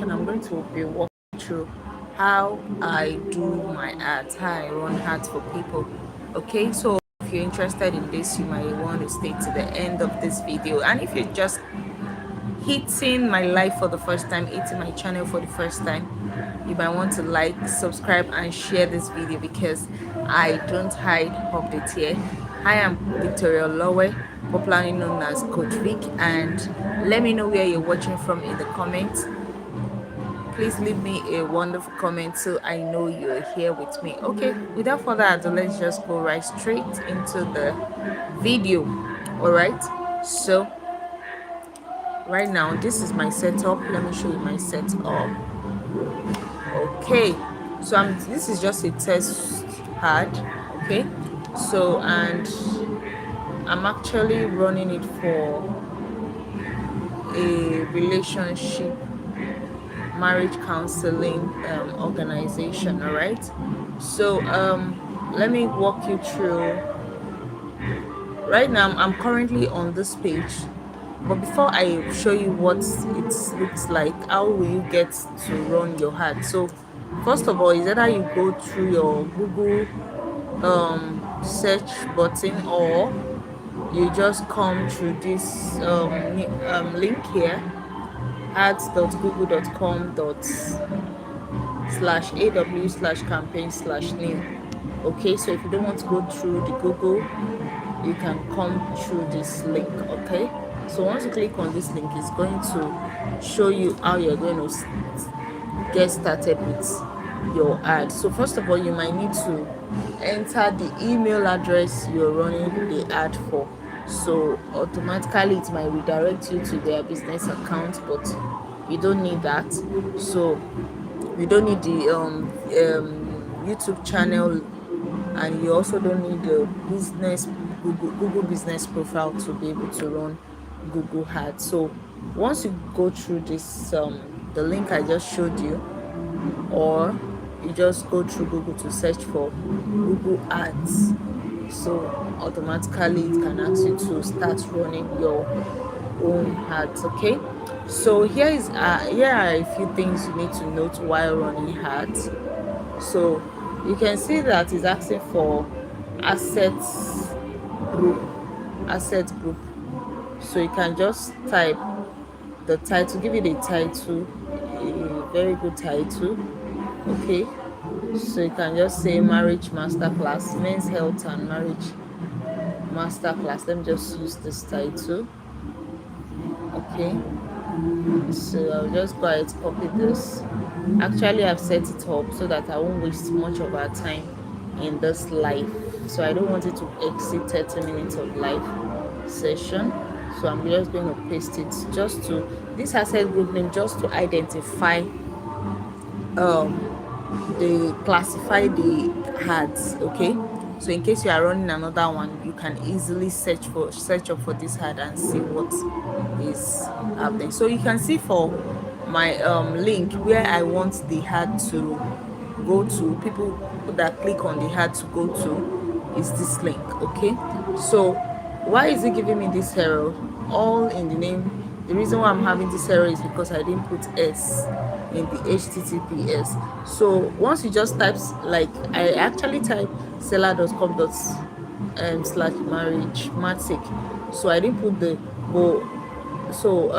section, I'm going to be walking through how I do my ads, how I run ads for people. Okay, so if you're interested in this, you might want to stay to the end of this video. And if you're just hitting my life for the first time, hitting my channel for the first time, you might want to like, subscribe, and share this video because I don't hide updates here. I am Victoria Lowe, popularly known as Coach Veek, and let me know where you're watching from in the comments. Please leave me a wonderful comment so I know you're here with me. Okay, without further ado, let's just go right straight into the video. All right, so right now this is my setup. Let me show you my setup. Okay, so this is just a test pad. Okay, so and I'm actually running it for a relationship marriage counseling organization. All right, so let me walk you through. Right now I'm currently on this page, but before I show you what it looks like, how will you get to run your ad? So first of all, is either you go through your Google search button, or you just come through this link here, ads.google.com/aw/campaign/new. Okay, so if you don't want to go through the Google, you can come through this link. Okay, so once you click on this link, it's going to show you how you're going to get started with your ad. So first of all, you might need to enter the email address you're running the ad for. So automatically it might redirect you to their business account, but you don't need that. So you don't need the YouTube channel, and you also don't need the business Google business profile to be able to run Google ads. So once you go through this the link I just showed you, or you just go through Google to search for Google ads, so automatically it can ask you to start running your own ads. Okay, so here are a few things you need to note while running ads. So you can see that it's asking for assets group. So you can just type the title, give it a title, a very good title. Okay, so you can just say marriage masterclass, men's health and marriage masterclass. Let me just use this title. Okay, so I'll just go ahead and copy this. Actually, I've set it up so that I won't waste much of our time in this live, so I don't want it to exceed 30 minutes of live session. So I'm just going to paste it just to this asset group name, just to identify they classify the ads. Okay, so in case you are running another one, you can easily search up for this ad and see what is happening. So you can see for my link where I want the ad to go to, people that click on the ad to go to is this link. Okay, so why is it giving me this error? All in the name. The reason why I'm having this error is because I didn't put S in the HTTPS. So once you just type, like I actually type seller.com/marriage-matic, so I didn't put the go. So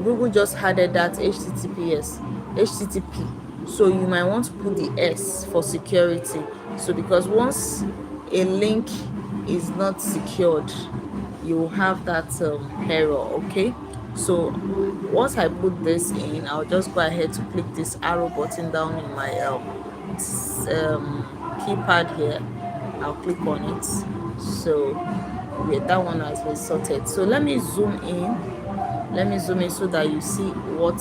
Google just added that HTTP, so you might want to put the S for security. So because once a link is not secured, you will have that error. Okay, so once I put this in, I'll just go ahead to click this arrow button down in my keypad here. I'll click on it. So yeah, that one has been sorted. So let me zoom in so that you see what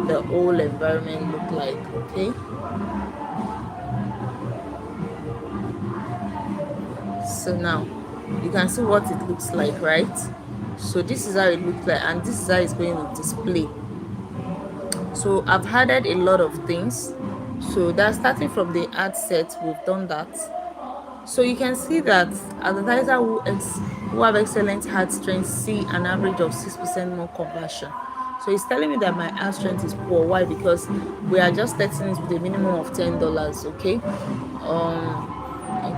the whole environment look like. Okay, so now you can see what it looks like, right? So this is how it looks like, and this is how it's going to display. So I've added a lot of things. So that's starting from the ad set, we've done that. So you can see that advertisers who have excellent ad strength see an average of 6% more conversion. So it's telling me that my ad strength is poor. Why? Because we are just testing it with a minimum of $10. Okay.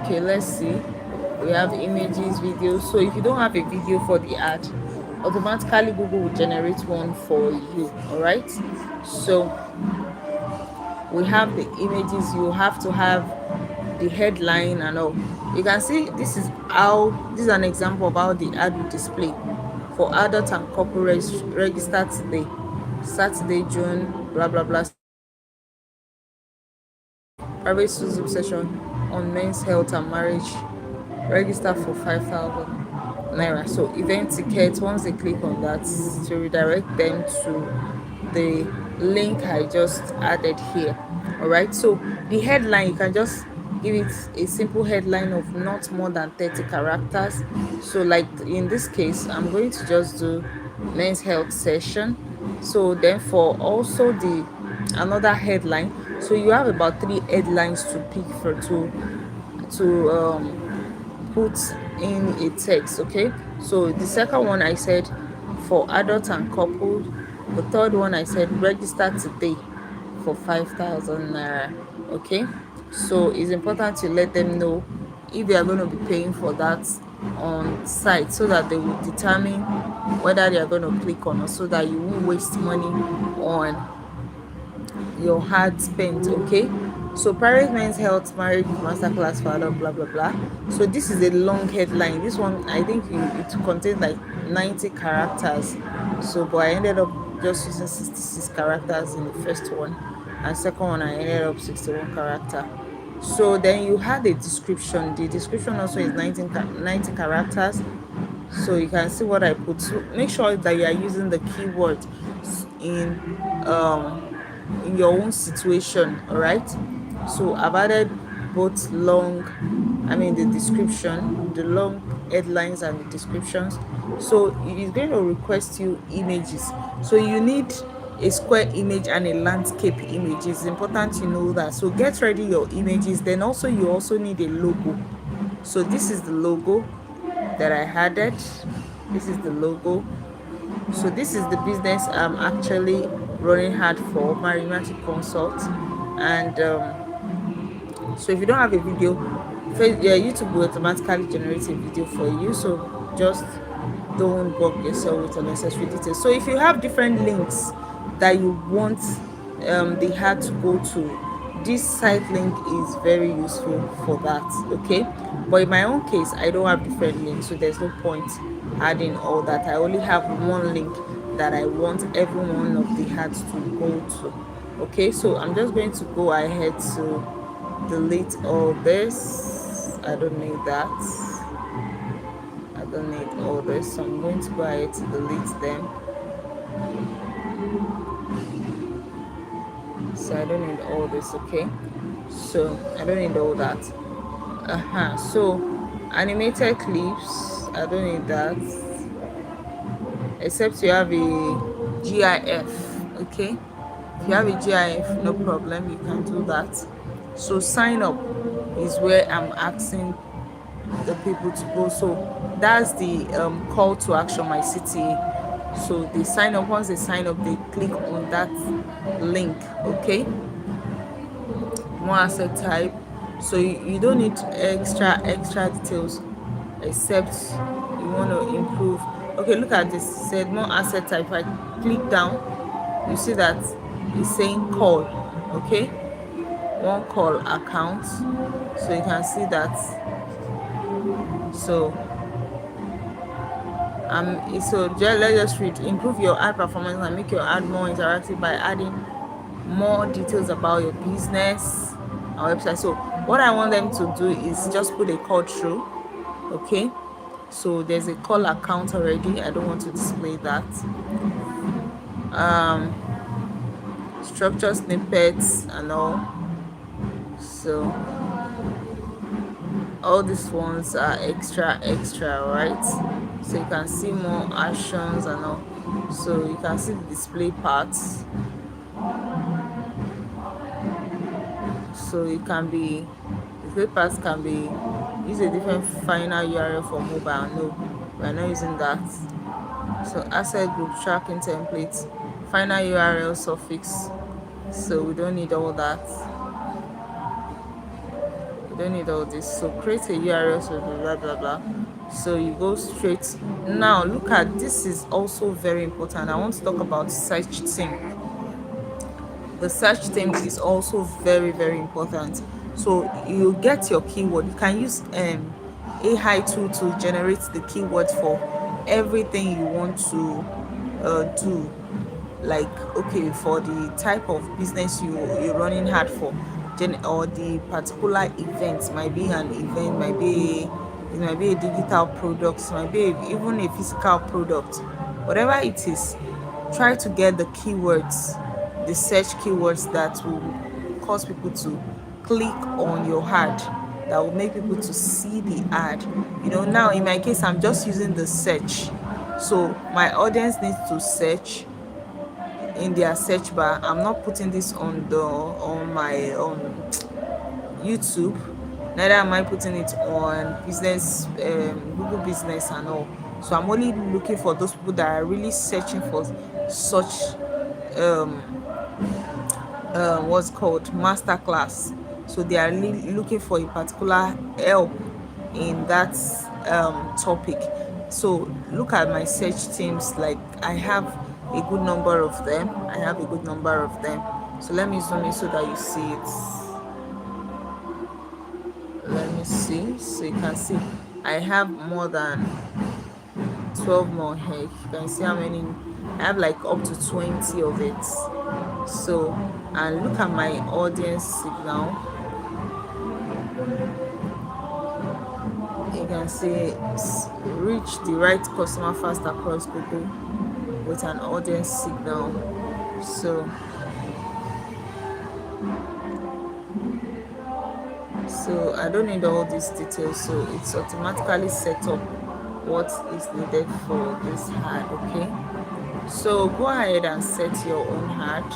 Okay, let's see. We have images, videos. So if you don't have a video for the ad, automatically Google will generate one for you. All right. So we have the images. You have to have the headline and all. You can see this is an example of how the ad will display. For adult and couple register today, Saturday, June, blah blah blah. Private Zoom session on men's health and marriage. Register for 5,000 naira. So event tickets, once they click on that, to redirect them to the link I just added here. All right. So the headline, you can just give it a simple headline of not more than 30 characters. So like in this case, I'm going to just do men's health session. So then for also the another headline, so you have about 3 headlines to pick for to put in a text. Okay, so the second one I said for adult and couple. The third one I said register today for 5,000 naira. Okay, so it's important to let them know if they are going to be paying for that on site, so that they will determine whether they are going to click on, or so that you won't waste money on your hard spent. Okay, so private men's health marriage masterclass for adult, blah blah blah. So this is a long headline. This one I think it contains like 90 characters. So but I ended up just using 66 characters in the first one, and second one I ended up 61 character. So then you had a description. The description also is 90 characters. So you can see what I put. So make sure that you are using the keywords in um in your own situation. All right, so I've added both long, I mean the description, the long headlines and the descriptions. So it's going to request you images, so you need a square image and a landscape image. It's important you know that. So get ready your images. Then also you also need a logo. So this is the logo that I added. This is the logo. So this is the business I'm actually running hard for, my romantic consult. And so if you don't have a video, YouTube will automatically generate a video for you. So just don't bug yourself with unnecessary details. So if you have different links that you want the ad to go to, this site link is very useful for that. Okay, but in my own case I don't have different links, so there's no point adding all that. I only have one link that I want every one of the ads to go to. Okay, so I'm just going to go ahead to delete all this. I don't need that. I don't need all this, so I'm going to go ahead to delete them. So I don't need all this. Okay, so I don't need all that. So animated clips, I don't need that, except you have a GIF. Okay, if you have a GIF, no problem, you can do that. So sign up is where I'm asking the people to go. So that's the call to action, my city. So they sign up. Once they sign up, they click on that link. Okay, more asset type. So you don't need extra details, except you want to improve. Okay, look at this. It said more asset type. If I click down, you see that it's saying call. Okay, one call account. So you can see that. So let's just read. Improve your ad performance and make your ad more interactive by adding more details about your business and website. So what I want them to do is just put a call through. Okay, so there's a call account already. I don't want to display that. Structure snippets and all. So all these ones are extra, right? So you can see more actions and all. So you can see the display parts. So it can be, display parts can be, use a different final URL for mobile. No, we're not using that. So asset group tracking templates. final URL suffix, so we don't need all that. You don't need all this. So create a URL, so blah blah blah. So you go straight. Now look at this, is also very important. I want to talk about search theme. The search theme is also very important. So you get your keyword. You can use AI tool to generate the keyword for everything you want to do. Like, okay, for the type of business you're running hard for, or the particular event, might be an event, it might be a digital product, might be even a physical product, whatever it is. Try to get the keywords, the search keywords that will cause people to click on your ad, that will make people to see the ad. Now in my case, I'm just using the search, so my audience needs to search in their search bar. I'm not putting this on my YouTube, neither am I putting it on business, Google Business and all. So I'm only looking for those people that are really searching for such um what's called masterclass. So they are looking for a particular help in that topic. So look at my search teams. Like, I have a good number of them. So let me zoom in so that you see it. Let me see. So you can see I have more than 12 more here. You can see how many. I have like up to 20 of it. So, and look at my audience signal. You can see reach the right customer fast across Google with an audience signal. So I don't need all these details, so it's automatically set up what is needed for this ad. Okay, so go ahead and set your own ad,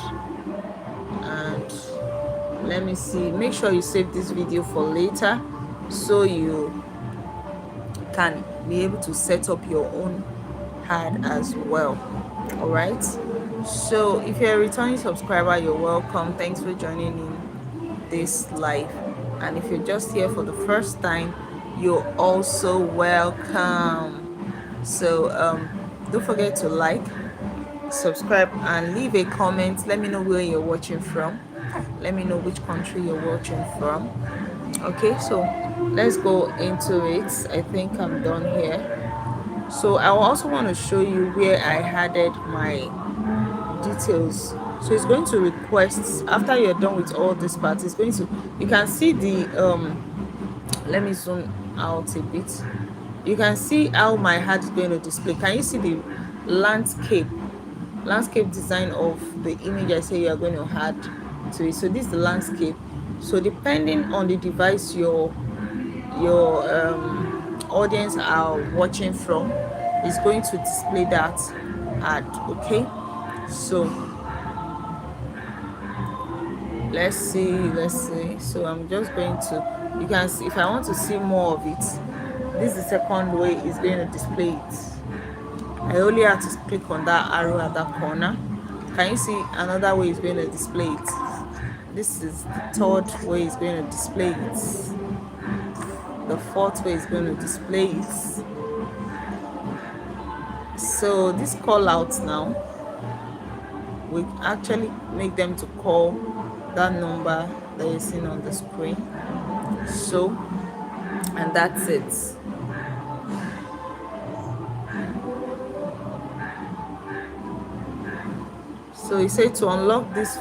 and let me see, make sure you save this video for later so you can be able to set up your own ad as well. All right, so if you're a returning subscriber, you're welcome. Thanks for joining in this live, and if you're just here for the first time, you're also welcome. So don't forget to like, subscribe, and leave a comment. Let me know where you're watching from. Let me know which country you're watching from. Okay, so let's go into it. I think I'm done here. So I also want to show you where I added my details. So it's going to request, after you're done with all this part, it's going to, you can see the let me zoom out a bit. You can see how my ad is going to display. Can you see the landscape design of the image I say you are going to add to it? So this is the landscape. So depending on the device your audience are watching from, is going to display that ad. Okay, so let's see. So I'm just going to, you can see, if I want to see more of it, this is the second way it's going to display it. I only have to click on that arrow at that corner. Can you see another way it's going to display it? This is the third way it's going to display it. The fourth way is going to display it. So this call out now, we actually make them to call that number that you're seeing on the screen. So, and that's it. So he said to unlock this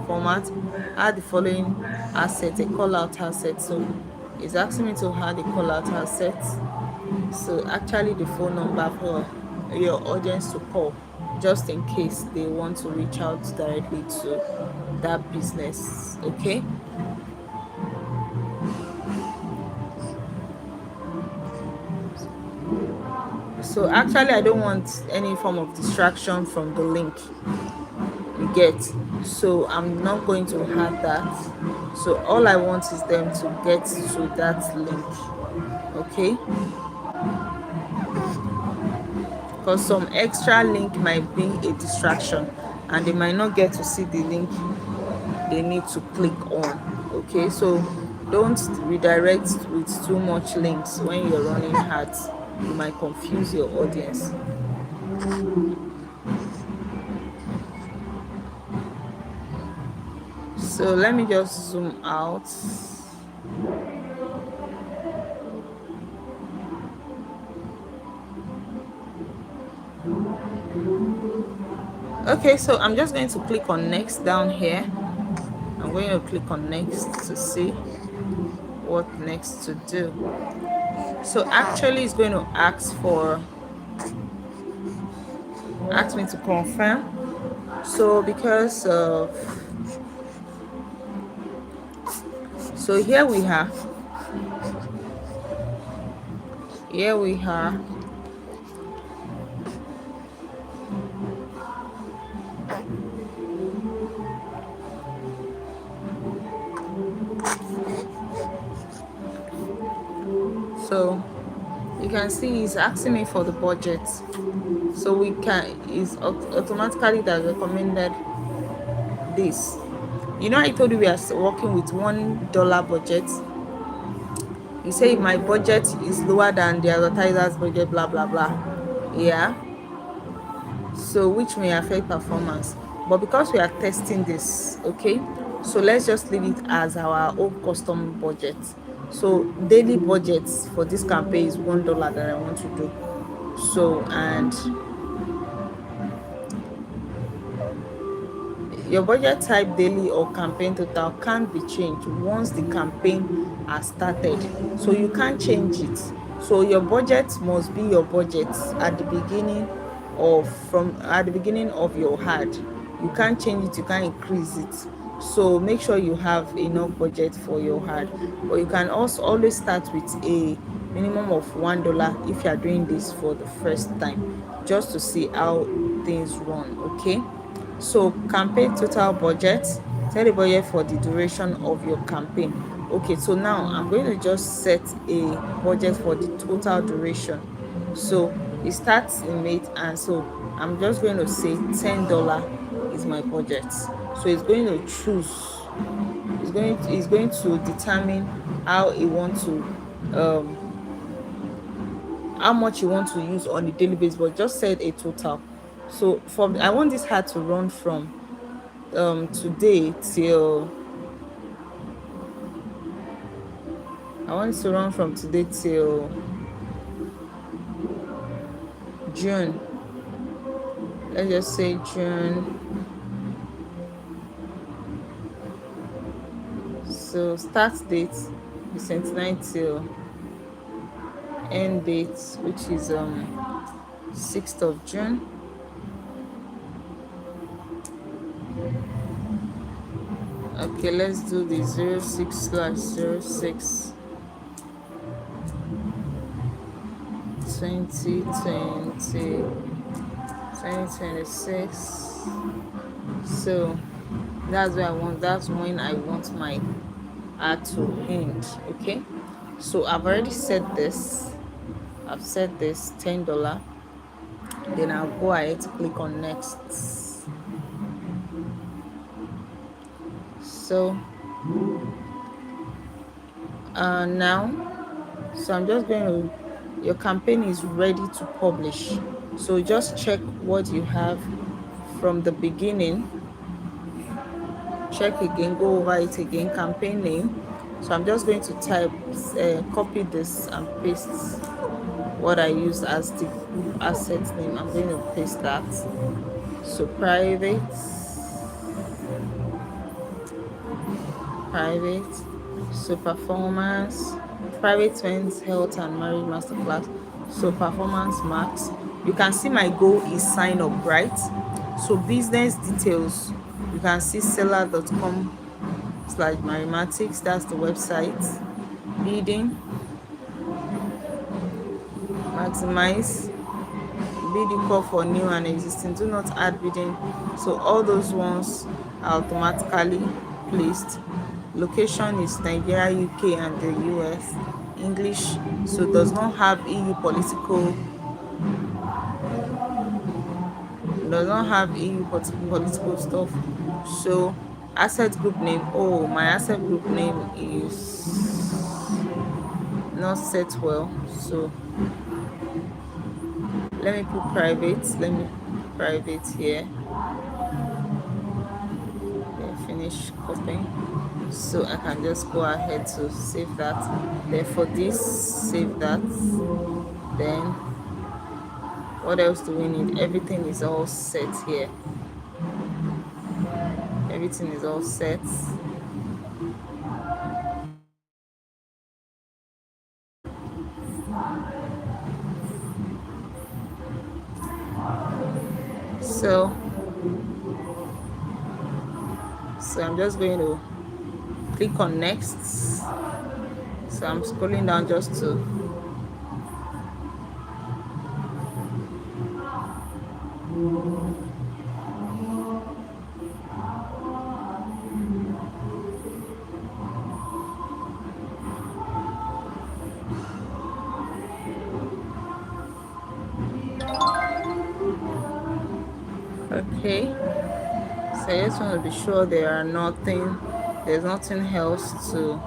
format, add the following asset, a call out asset. So it's asking me to add a call out asset. So actually the phone number for your audience to call, just in case they want to reach out directly to that business. Okay, so actually I don't want any form of distraction from the link, you get. So I'm not going to add that. So all I want is them to get to that link. Okay, because some extra link might be a distraction. and they might not get to see the link they need to click on. Okay, so don't redirect with too much links when you're running ads. You might confuse your audience. So let me just zoom out. Okay, so I'm just going to click on next down here. I'm going to click on next to see what next to do. So actually it's going to ask me to confirm. So because of, so here we are. So you can see he's asking me for the budget. So it's automatically that recommended this. You know, I told you we are working with $1 budget. You say if my budget is lower than the advertiser's budget, blah blah blah. Yeah. So which may affect performance. But because we are testing this, okay, so let's just leave it as our own custom budget. So daily budgets for this campaign is $1 that I want to do. So, and your budget type, daily or campaign total, can't be changed once the campaign has started. So you can't change it. So your budget must be your budget at the beginning of your ad. You can't change it, you can't increase it. So make sure you have enough budget for your ad. But you can also always start with a minimum of $1 if you are doing this for the first time, just to see how things run. Okay, so campaign total budget, set a budget for the duration of your campaign. Okay, so now I'm going to just set a budget for the total duration. So it starts in May, and so I'm just going to say $10 is my budget. So it's going to choose, it's going to determine how it wants to how much you want to use on a daily basis, but just set a total. So I want this ad to run from today till June. Let's just say June. So start date is 29 till end date, which is 6th of June. Okay, let's do the 06/06 2026. So that's when I want my ad to end. Okay, so I've already set this. I've set this $10. Then I'll go ahead to click on next. So now, so I'm just going to, your campaign is ready to publish. So just check what you have from the beginning. Check again, go over it again. Campaign name. So I'm just going to type, copy this and paste what I use as the group asset name. I'm going to paste that. So private, so performance, private men's health and marriage masterclass. So performance max. You can see my goal is sign up, right? So business details, you can see seller.com/marimatics, that's the website. Bidding, maximize, bidding call for new and existing, do not add bidding. So all those ones are automatically placed. Location is Nigeria, UK and the US. English, so does not have EU political does not have EU political stuff. So asset group name, oh, my asset group name is not set well, so let me put private. Let me put private here, then finish copying, so I can just go ahead to save that. Then for this, save that. Then what else do we need? Everything is all set here. Everything is all set. So I'm just going to click on next. So I'm scrolling down just to okay. So I just want to be sure there's nothing else to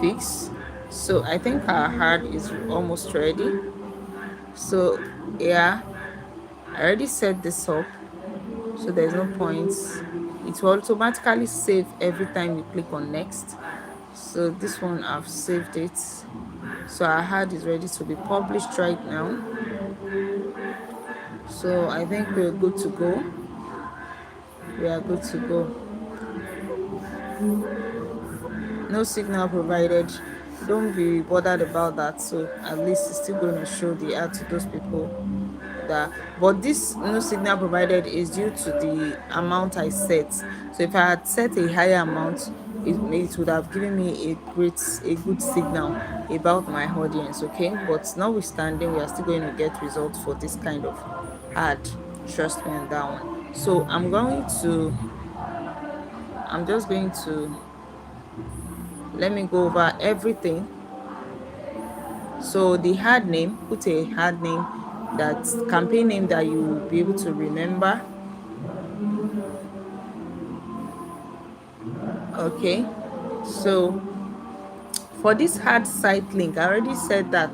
fix. So I think our hard is almost ready. So yeah, I already set this up, so there's no point. It will automatically save every time you click on next. So this one, I've saved it. So our hard is ready to be published right now. So I think we're good to go. We are good to go. No signal provided. Don't be bothered about that. So at least it's still going to show the ad to those people that. But this no signal provided is due to the amount I set. So if I had set a higher amount, it would have given me a good signal about my audience. Okay, but notwithstanding, we are still going to get results for this kind of ad. Trust me on that one. So I'm just going to let me go over everything. So the hard name, put a hard name, that campaign name that you will be able to remember. Okay, so for this hard site link, I already said that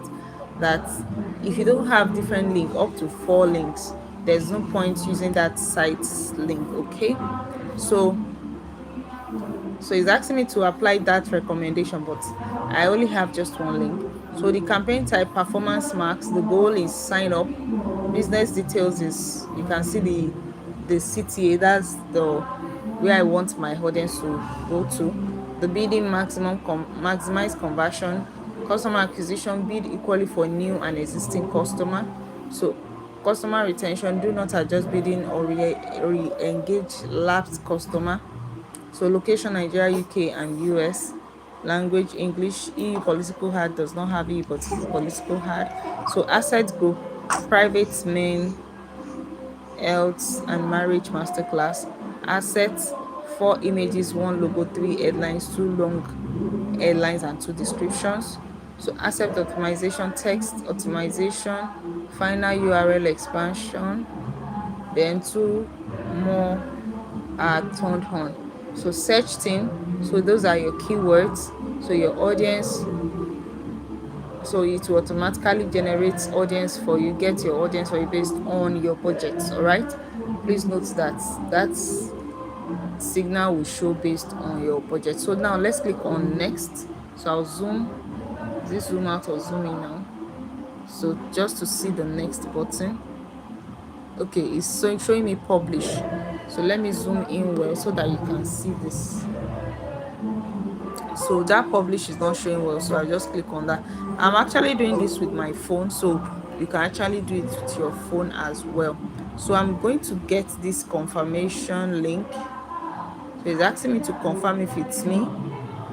if you don't have different link up to 4 links, there's no point using that site link. Okay, so it's asking me to apply that recommendation, but I only have just one link. So the campaign type, performance marks. The goal is sign up. Business details is, you can see the CTA, that's the where I want my audience to go to. The bidding, maximize conversion. Customer acquisition, bid equally for new and existing customer. So customer retention, do not adjust bidding or re-engage lapsed customer. So location, Nigeria, UK, and US. Language, English. EU political hard, does not have EU political hard. So asset group, private, main, health and marriage masterclass. Assets, 4 images, 1 logo, 3 headlines, 2 long headlines, and 2 descriptions. So asset optimization, text optimization, final URL expansion, then 2 more are turned on. So search team, so those are your keywords. So your audience, so it will automatically generate audience for you, get your audience for you based on your budgets. All right, please note that signal will show based on your budget. So now let's click on next. So I'll zoom out or zoom in now, so just to see the next button. Okay, it's showing me publish. So let me zoom in well so that you can see this. So that publish is not showing well, so I just click on that. I'm actually doing this with my phone, so you can actually do it with your phone as well. So I'm going to get this confirmation link. So it's asking me to confirm if it's me.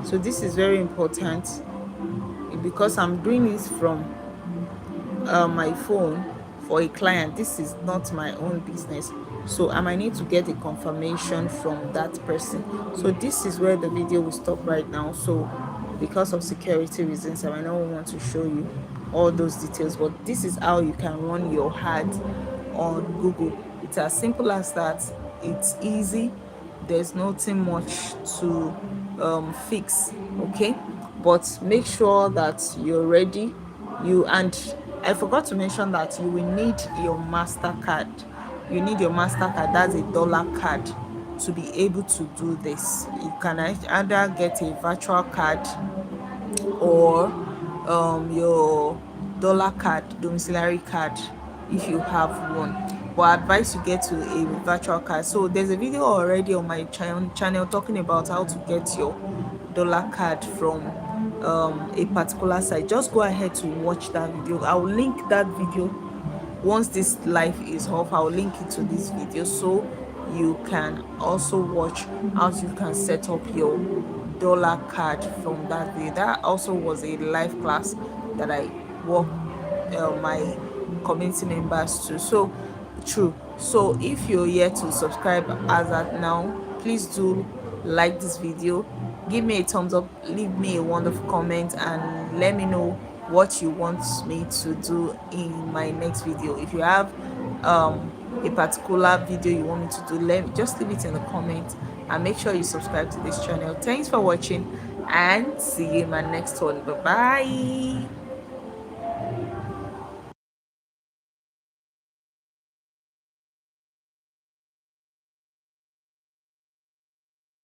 So this is very important because I'm doing this from my phone for a client. This is not my own business, so I might need to get a confirmation from that person. So this is where the video will stop right now. So because of security reasons, I might not want to show you all those details, but this is how you can run your ad on Google. It's as simple as that. It's easy. There's nothing much to fix. Okay, but make sure that you're ready. And I forgot to mention that you will need your MasterCard. You need your MasterCard. That's a dollar card to be able to do this. You can either get a virtual card or your dollar card, domiciliary card, if you have one. But I advise you get to a virtual card. So there's a video already on my channel talking about how to get your dollar card from a particular site. Just go ahead to watch that video. I will link that video once this live is off. I'll link it to this video so you can also watch how you can set up your dollar card from that video. That also was a live class that I walked my community members to. So true. So if you're here to subscribe as at now, please do like this video, give me a thumbs up, leave me a wonderful comment, and let me know what you want me to do in my next video. If you have a particular video you want me to do, just leave it in the comments, and make sure you subscribe to this channel. Thanks for watching, and see you in my next one. Bye bye.